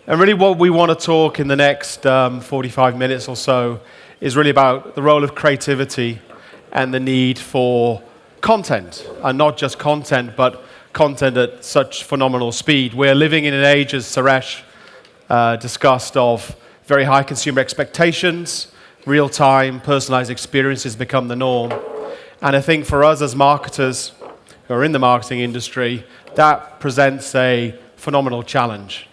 And really what we want to talk in the next 45 minutes or so is really about the role of creativity and the need for content. And not just content, but content at such phenomenal speed. We're living in an age, as Suresh discussed, of very high consumer expectations, real-time, personalized experiences become the norm. And I think for us as marketers who are in the marketing industry, that presents a phenomenal challenge.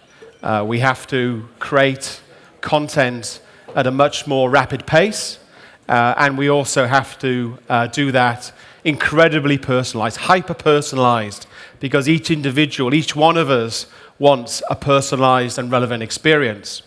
We have to create content at a much more rapid pace, and we also have to do that incredibly personalized, hyper-personalized, because each individual, each one of us wants a personalized and relevant experience.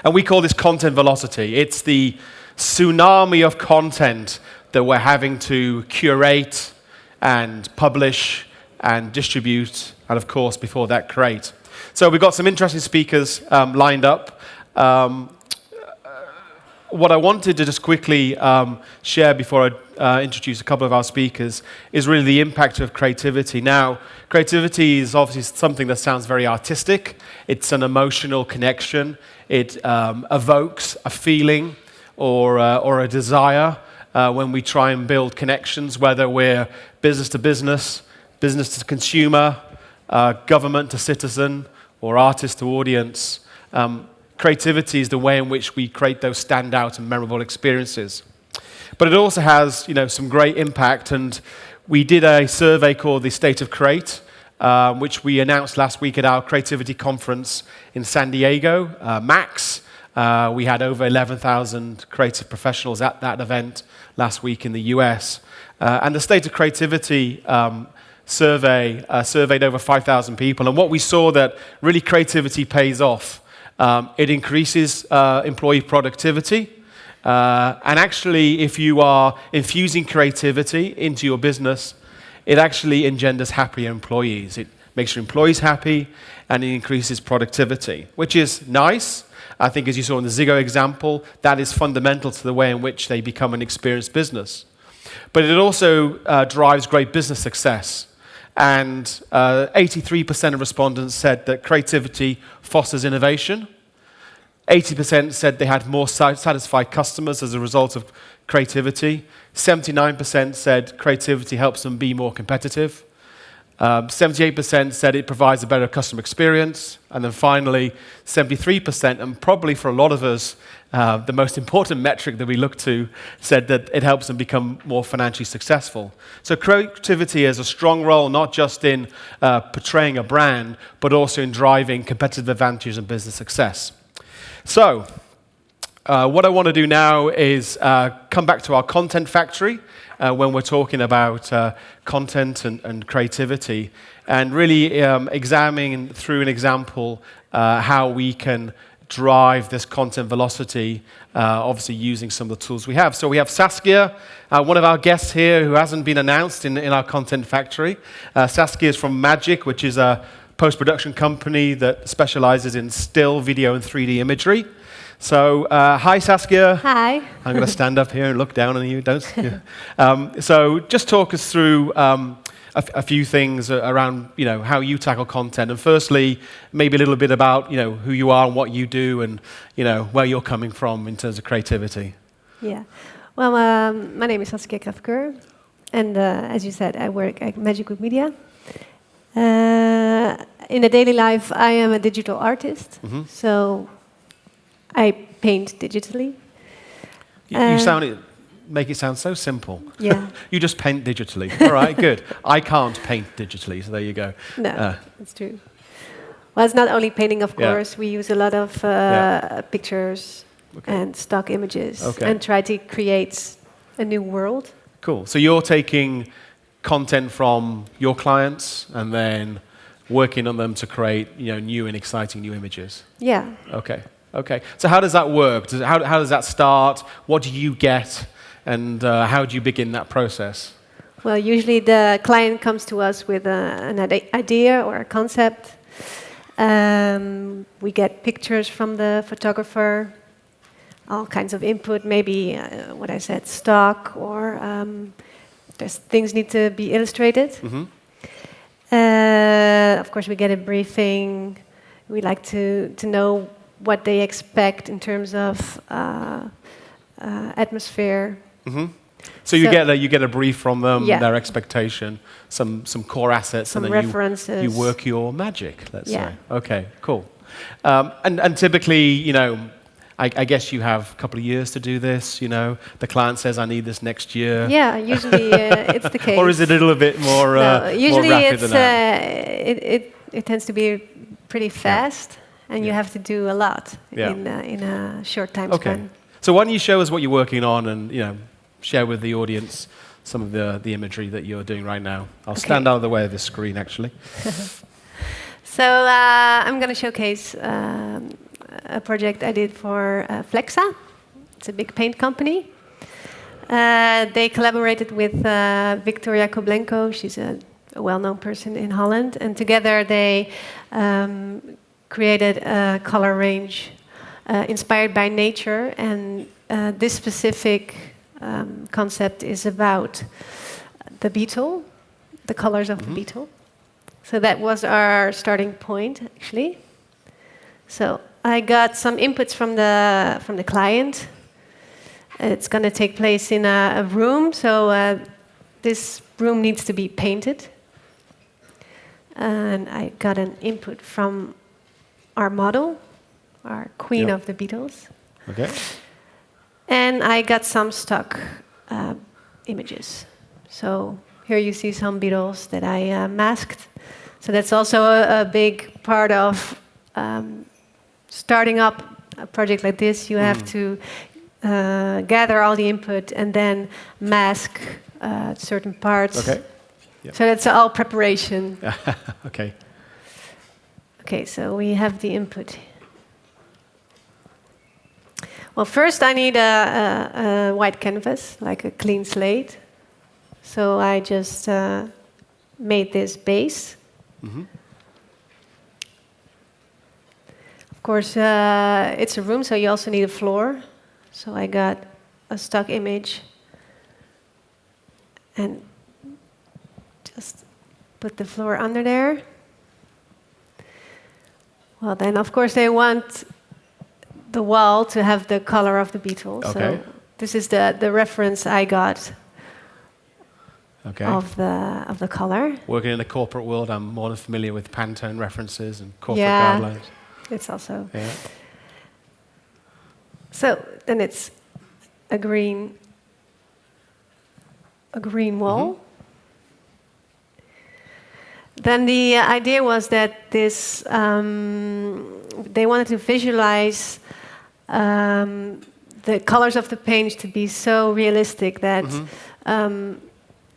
And we call this content velocity. It's the tsunami of content that we're having to curate and publish and distribute, and of course, before that, create. So we've got some interesting speakers lined up. What I wanted to just quickly share before I introduce a couple of our speakers is really the impact of creativity. Now, creativity is obviously something that sounds very artistic. It's an emotional connection. It evokes a feeling or a desire when we try and build connections, whether we're business to business to consumer, government to citizen, or artist to audience. Creativity is the way in which we create those standout and memorable experiences. But it also has, some great impact, and we did a survey called the State of Create, which we announced last week at our creativity conference in San Diego, Max. We had over 11,000 creative professionals at that event last week in the US. And the State of Creativity survey surveyed over 5,000 people, and what we saw that really creativity pays off. It increases employee productivity, and actually, if you are infusing creativity into your business, it actually engenders happier employees. It makes your employees happy, and it increases productivity, which is nice. I think, as you saw in the Ziggo example, that is fundamental to the way in which they become an experienced business. But it also drives great business success. And 83% of respondents said that creativity fosters innovation. 80% said they had more satisfied customers as a result of creativity. 79% said creativity helps them be more competitive. 78% said it provides a better customer experience. And then finally, 73%, and probably for a lot of us, the most important metric that we look to, said that it helps them become more financially successful. So creativity has a strong role, not just in portraying a brand, but also in driving competitive advantages and business success. So what I want to do now is come back to our content factory when we're talking about content and creativity, and really examining through an example how we can drive this content velocity, obviously using some of the tools we have. So we have Saskia, one of our guests here who hasn't been announced in our content factory. Saskia is from Magic, which is a post-production company that specializes in still, video, and 3D imagery. So, hi Saskia. Hi. I'm going to stand up here and look down on you. Don't. Yeah. So, just talk us through a few things around, how you tackle content. And firstly, maybe a little bit about, who you are and what you do, and where you're coming from in terms of creativity. Yeah. Well, my name is Saskia Crefceour, and as you said, I work at Magic with Media. In the daily life, I am a digital artist, so I paint digitally. You make it sound so simple. Yeah. You just paint digitally. All right, good. I can't paint digitally, so there you go. No, that's true. Well, it's not only painting, of course. We use a lot of pictures and stock images and try to create a new world. Cool. So you're taking content from your clients and then working on them to create, new and exciting new images. Yeah. Okay. So how does that work? How does that start? What do you get? And how do you begin that process? Well, usually the client comes to us with an idea or a concept. We get pictures from the photographer, all kinds of input, maybe what I said, stock, or things need to be illustrated. Of course, we get a briefing, We like to know what they expect in terms of atmosphere. So you get a brief from them, Yeah. their expectation, some core assets, Some and then references. you work your magic. Let's Yeah. say. Okay, cool. And typically, you know, I guess you have a couple of years to do this. You know, the client says, "I need this next year." Yeah, usually it's the case. Or is it a little bit more No, usually more rapid it's than that? it tends to be pretty fast, and you have to do a lot in a short time span. So why don't you show us what you're working on, and you know, share with the audience some of the imagery that you're doing right now. I'll stand out of the way of the screen, actually. So I'm going to showcase a project I did for Flexa. It's a big paint company. They collaborated with Victoria Koblenko. She's a well-known person in Holland. And together they created a color range inspired by nature. And this specific concept is about the beetle, the colors of the beetle. So that was our starting point, actually. So I got some inputs from the client. It's going to take place in a room, so this room needs to be painted. And I got an input from our model, our queen of the beetles. Okay. And I got some stock images. So here you see some beetles that I masked. So that's also a big part of starting up a project like this. You have to gather all the input and then mask certain parts. Okay. Yep. So that's all preparation. Okay. Okay, so we have the input. Well, first I need a white canvas, like a clean slate. So I just made this base. Of course, it's a room, so you also need a floor. So I got a stock image and just put the floor under there. Well, then, of course, they want the wall to have the color of the beetle. Okay. So this is the reference I got of the color. Working in the corporate world, I'm more than familiar with Pantone references and corporate guidelines. It's also. Yeah. So then it's a green wall. Then the idea was that this they wanted to visualize the colors of the paint to be so realistic that,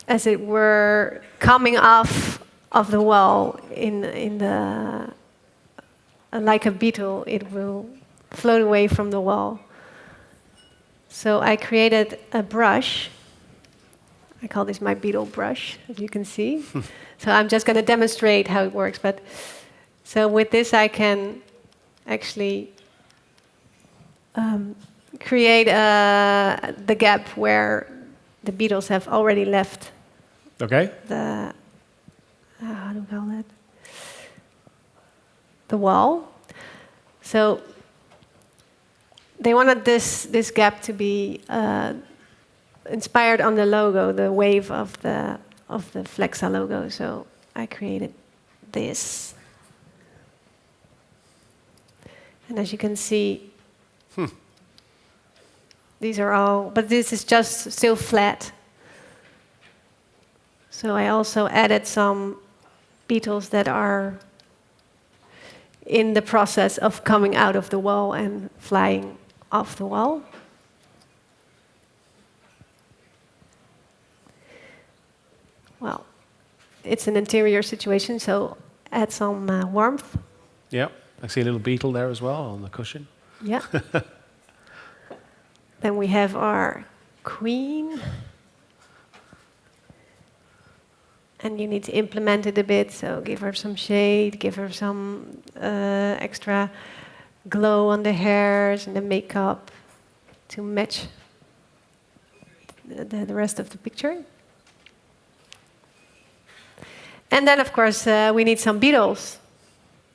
as it were, coming off of the wall in the like a beetle, it will float away from the wall. So I created a brush. I call this my beetle brush, as you can see. So I'm just going to demonstrate how it works. But so with this, I can actually create the gap where the beetles have already left. Okay. The how do we call that? The wall. So they wanted this gap to be inspired on the logo, the wave of the Flexa logo. So I created this, and as you can see, these are all. But this is just still flat. So I also added some beetles that are in the process of coming out of the wall and flying off the wall. Well, it's an interior situation, so add some warmth. Yeah, I see a little beetle there as well on the cushion. Yeah. Then we have our queen. And you need to implement it a bit, so give her some shade, give her some extra glow on the hairs and the makeup to match the rest of the picture. And then, of course, we need some beetles.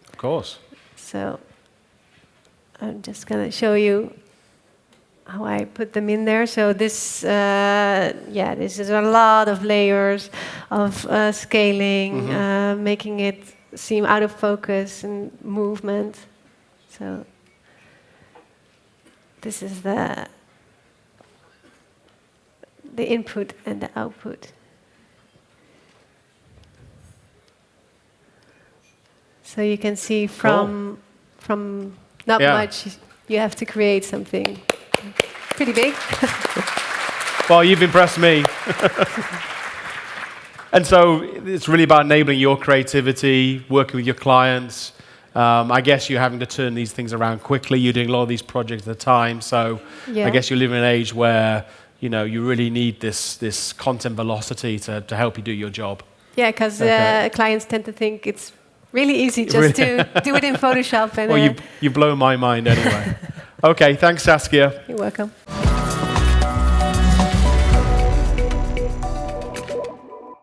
Of course. So I'm just going to show you how I put them in there. So this, this is a lot of layers of scaling, making it seem out of focus and movement. So this is the input and the output. So you can see from not much, you have to create something pretty big. Well, you've impressed me. And so it's really about enabling your creativity, working with your clients. I guess you're having to turn these things around quickly. You're doing a lot of these projects at a time. So I guess you live in an age where you really need this content velocity to help you do your job. Yeah, because clients tend to think it's really easy just to do it in Photoshop. And well, you blow my mind anyway. Okay, thanks, Saskia. You're welcome.